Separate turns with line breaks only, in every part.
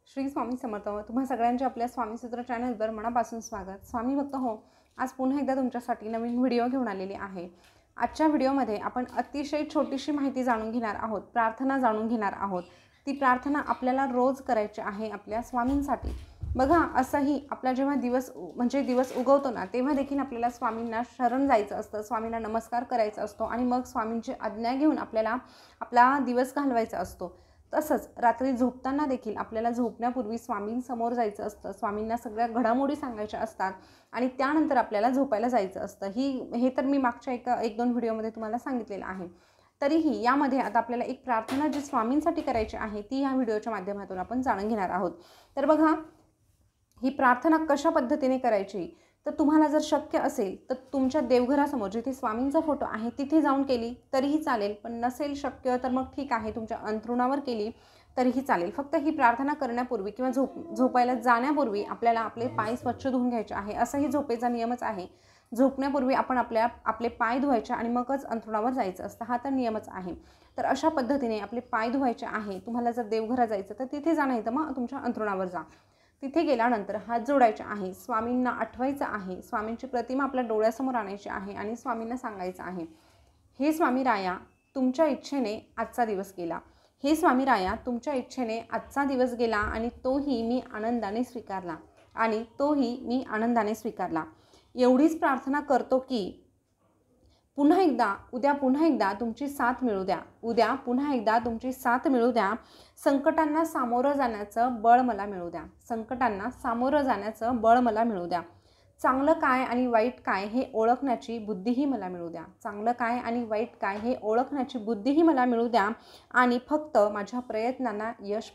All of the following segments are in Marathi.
श्री स्वामी समर्थ. तुम्हा सगळ्यांचे आपल्या स्वामी सूत्र चॅनलवर मनापासून स्वागत. स्वामी भक्त हो, आज पुन्हा एकदा तुमच्यासाठी नवीन व्हिडिओ घेऊन आलेली आहे. आजच्या व्हिडिओमध्ये आपण अतिशय छोटीशी माहिती जाणून घेणार आहोत, प्रार्थना जाणून घेणार आहोत. ती प्रार्थना आपल्याला रोज करायची आहे आपल्या स्वामींसाठी. बघा, असंही आपला जेव्हा दिवस उगवतो ना, तेव्हा देखील आपल्याला स्वामींना शरण जायचं असतं, स्वामींना नमस्कार करायचा असतो आणि मग स्वामींची आज्ञा घेऊन आपल्याला आपला दिवस घालवायचा असतो. तसंच रात्री झोपताना देखील आपल्याला झोपण्यापूर्वी स्वामींसमोर जायचं असतं, स्वामींना सगळ्या घडामोडी सांगायच्या असतात आणि त्यानंतर आपल्याला झोपायला जायचं असतं. हे तर मी मागच्या एक दोन व्हिडिओमध्ये तुम्हाला सांगितलेलं आहे. तरीही यामध्ये आता आपल्याला एक प्रार्थना जी स्वामींसाठी करायची आहे ती ह्या व्हिडिओच्या माध्यमातून आपण जाणून घेणार आहोत. तर बघा, ही प्रार्थना कशा पद्धतीने करायची, तर तुम्हाला जर शक्य असेल तर तुमच्या देवघरासमोर जिथे स्वामींचा फोटो आहे तिथे जाऊन केली तरीही चालेल, पण नसेल शक्य तर मग ठीक आहे, तुमच्या अंथरुणावर केली तरीही चालेल. फक्त ही प्रार्थना करण्यापूर्वी किंवा झोपायला जाण्यापूर्वी आपल्याला आपले पाय स्वच्छ धुवून घ्यायचे आहे. असाही झोपेचा नियमच आहे. झोपण्यापूर्वी आपण आपले पाय धुवायचे आणि मगच अंथरुणावर जायचं असतं, हा तर नियमच आहे. तर अशा पद्धतीने आपले पाय धुवायचे आहे. तुम्हाला जर देवघरात जायचं तर तिथे जा, नाही तर मग तुमच्या अंथरुणावर जा. तिथे गेल्यानंतर हात जोडायचे आहे, स्वामींना आठवायचं आहे, स्वामींची प्रतिमा आपल्या डोळ्यासमोर आणायची आहे आणि स्वामींना सांगायचं आहे, हे स्वामी राया, तुमच्या इच्छेने आजचा दिवस गेला. हे स्वामी राया, तुमच्या इच्छेने आजचा दिवस गेला आणि तोही मी आनंदाने स्वीकारला. एवढीच प्रार्थना करतो की उद्या पुन्हा एकदा तुमची साथ मिळू द्या. संकटांना सामोरं जाण्याचं बळ मला मिळू द्या. चांगलं काय आणि वाईट काय हे ओळखण्याची बुद्धीही मला मिळू द्या. आणि फक्त माझ्या प्रयत्नांना यश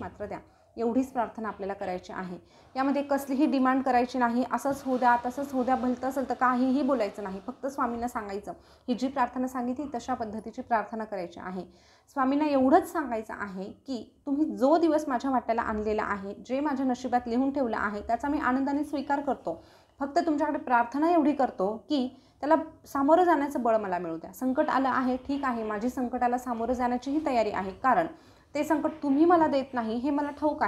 मात्र द्या. एवढीच प्रार्थना आपल्याला करायची आहे. यामध्ये कसलीही डिमांड करायची नाही. असंच होऊ द्या, तसंच होऊ द्या, भलतं असेल तर काहीही बोलायचं नाही. फक्त स्वामींना सांगायचं, ही जी प्रार्थना सांगितली तशा पद्धतीची प्रार्थना करायची आहे. स्वामींना एवढंच सांगायचं आहे की तुम्ही जो दिवस माझ्या वाट्याला आणलेला आहे, जे माझ्या नशिबात लिहून ठेवलं आहे, त्याचा मी आनंदाने स्वीकार करतो. फक्त तुमच्याकडे प्रार्थना एवढी करतो की त्याला सामोरं जाण्याचं बळ मला मिळू द्या. संकट आलं आहे, ठीक आहे, माझी संकटाला सामोरं जाण्याचीही तयारी आहे, कारण ते संकट तुम्ही मला देत नाही हे मला ठाऊक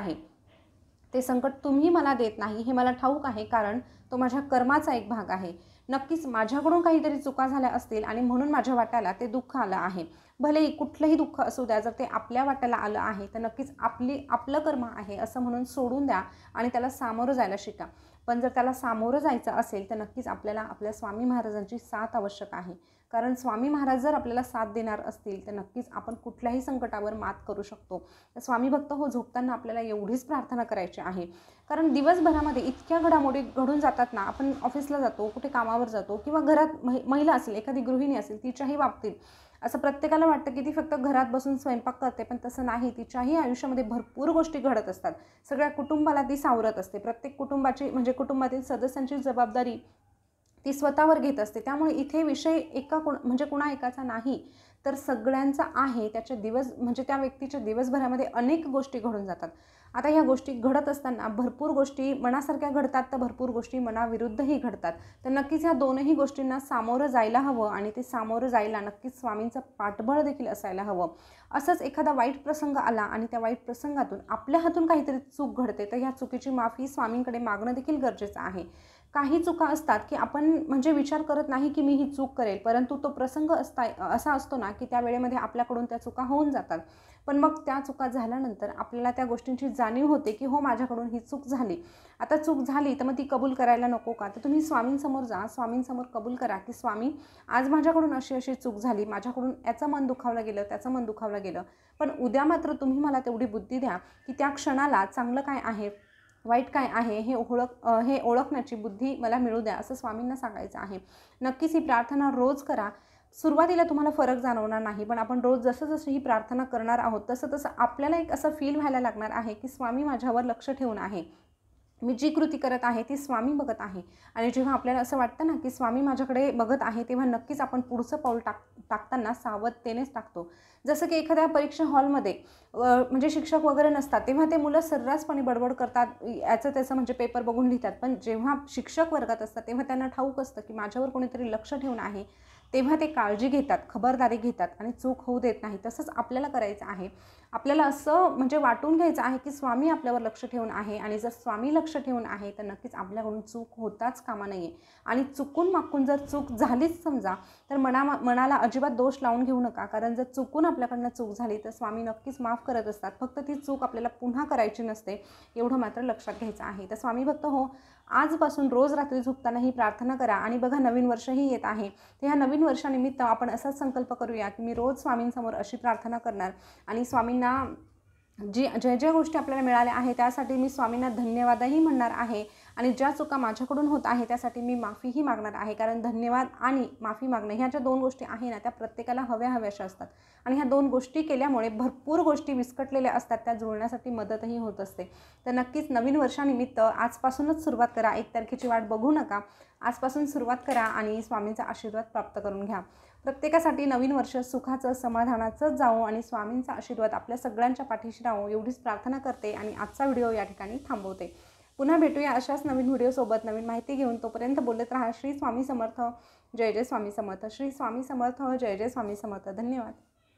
आहे. कारण तो माझ्या कर्माचा एक भाग आहे. नक्कीच माझ्याकडून काहीतरी चुका झाल्या असतील आणि म्हणून माझ्या वाट्याला ते दुःख आलं आहे. भलेही कुठलंही दुःख असू द्या, जर ते आपल्या वाट्याला आलं आहे तर नक्कीच आपलं कर्म आहे असं म्हणून सोडून द्या आणि त्याला सामोरं जायला शिका. पण जर त्याला सामोरं जायचं असेल तर नक्कीच आपल्याला आपल्या स्वामी महाराजांची साथ आवश्यक आहे. कारण स्वामी महाराज जर आपल्याला साथ देणार असतील तर नक्कीच आपण कुठल्याही संकटावर मात करू शकतो. तर स्वामी भक्त हो, झोपताना आपल्याला एवढीच प्रार्थना करायची आहे. कारण दिवसभरामध्ये इतक्या घडामोडी घडून जातात ना, आपण ऑफिसला जातो, कुठे कामावर जातो किंवा घरात महिला असेल, एखादी गृहिणी असेल, तिच्याही बाबतीत असं प्रत्येकाला वाटतं की ती फक्त घरात बसून स्वयंपाक करते, पण तसं नाही. तिच्याही आयुष्यामध्ये भरपूर गोष्टी घडत असतात. सगळ्या कुटुंबाला ती सावरत असते. प्रत्येक कुटुंबातील सदस्यांची जबाबदारी ती स्वतःवर घेत असते. त्यामुळे इथे विषय कुणा एकाचा नाही, तर सगळ्यांचा आहे. त्या व्यक्तीच्या दिवसभरामध्ये अनेक गोष्टी घडून जातात. आता ह्या गोष्टी घडत असताना भरपूर गोष्टी मनासारख्या घडतात तर भरपूर गोष्टी मनाविरुद्धही घडतात. तर नक्कीच ह्या दोनही गोष्टींना सामोरं जायला हवं आणि ते सामोरं जायला नक्कीच स्वामींचं पाठबळ देखील असायला हवं. असंच एखादा वाईट प्रसंग आला आणि त्या वाईट प्रसंगातून आपल्या हातून काहीतरी चूक घडते तर ह्या चुकीची माफी स्वामींकडे मागणं देखील गरजेचं आहे. काही चुका असतात की आपण विचार करत नाही की मी ही चूक करेल, परंतु तो प्रसंग असा असतो ना की त्या वेळेमध्ये आपल्याकडून त्या चुका होऊन जातात. पण मग त्या चुका झाल्यानंतर आपल्याला त्या गोष्टींची जाणीव होते की हो, माझ्याकडून ही चूक झाली. आता चूक झाली तर मग ती कबूल करायला नको का? तर तुम्ही स्वामींसमोर जा, स्वामींसमोर कबूल करा की स्वामी, आज माझ्याकडून अशी चूक झाली, माझ्याकडून याचं मन दुखावलं गेलं, त्याचं मन दुखावलं गेलं, पण उद्या मात्र तुम्ही मला तेवढी बुद्धी द्या की त्या क्षणाला चांगलं काय आहे, वाईट काय आहे हे ओळखण्याची बुद्धी मला मिळू द्या, असं स्वामींना सांगायचं आहे. नक्कीच ही प्रार्थना रोज करा. सुरुवातीला तुम्हाला फरक जाणवणार नाही, पण आपण रोज जसं ही प्रार्थना करणार आहोत तसं आपल्याला एक असं फील व्हायला लागणार आहे की स्वामी माझ्यावर लक्ष ठेवून आहे. मी जी कृती करत आहे ती स्वामी बघत आहे. आणि जेव्हा आपल्याला असं वाटतं ना की स्वामी माझ्याकडे बघत आहे, तेव्हा नक्कीच आपण पुढचं पाऊल टाकताना सावधतेनेच टाकतो. जसं की एखाद्या परीक्षा हॉलमध्ये शिक्षक वगैरे नसतात, तेव्हा ते मुलं सर्रासपणे बडबड करतात, याचं त्याचं पेपर बघून लिहितात. पण जेव्हा शिक्षक वर्गात असतात तेव्हा त्यांना ठाऊक असतं की माझ्यावर कोणीतरी लक्ष ठेवून आहे, तेव्हा ते काळजी घेतात, खबरदारी घेतात आणि चूक होऊ देत नाही. तसंच आपल्याला करायचं आहे. आपल्याला असं म्हणजे वाटून घ्यायचं आहे की स्वामी आपल्यावर लक्ष ठेवून आहे आणि जर स्वामी लक्ष ठेवून आहे तर नक्कीच आपल्याकडून चूक होताच कामा नये. आणि चुकून मागून जर चूक झालीच समजा तर मनाला अजिबात दोष लावून घेऊ नका, कारण जर चुकून आपल्याकडनं चूक झाली तर स्वामी नक्कीच माफ करत असतात. फक्त ती चूक आपल्याला पुन्हा करायची नसते, एवढं मात्र लक्षात घ्यायचं आहे. तर स्वामी भक्त हो, आजपासून रोज रात्री झोपताना ही प्रार्थना करा. आणि बघा नवीन वर्षही येत आहे, तर ह्या नवीन वर्षानिमित्त आपण असाच संकल्प करूया की मी रोज स्वामींसमोर अशी प्रार्थना करणार आणि स्वामींना ज्या गोष्टी आपल्याला मिळाल्या आहे त्यासाठी मी स्वामींना धन्यवादही म्हणणार आहे आणि ज्या चुका माझ्याकडून होत आहे त्यासाठी मी माफीही मागणार आहे. कारण धन्यवाद आणि माफी मागणं ह्या ज्या 2 गोष्टी आहे ना, त्या प्रत्येकाला हव्याशा असतात आणि ह्या 2 गोष्टी केल्यामुळे भरपूर गोष्टी विस्कटलेल्या असतात, त्या जुळण्यासाठी मदतही होत असते. तर नक्कीच नवीन वर्षानिमित्त आजपासूनच सुरुवात करा. 1 तारखेची वाट बघू नका, आजपासून सुरुवात करा आणि स्वामींचा आशीर्वाद प्राप्त करून घ्या. प्रत्येकासाठी नवीन वर्ष सुखाचं, समाधानाचं जावो आणि स्वामींचा आशीर्वाद आपल्या सगळ्यांच्या पाठीशी राहो एवढीच प्रार्थना करते आणि आजचा व्हिडिओ या ठिकाणी थांबवते. पुन्हा भेटूया अशाच नवीन व्हिडिओसोबत नवीन माहिती घेऊन. तोपर्यंत बोलत राहा. श्री स्वामी समर्थ. जय जय स्वामी समर्थ. श्री स्वामी समर्थ. जय जय स्वामी समर्थ. धन्यवाद.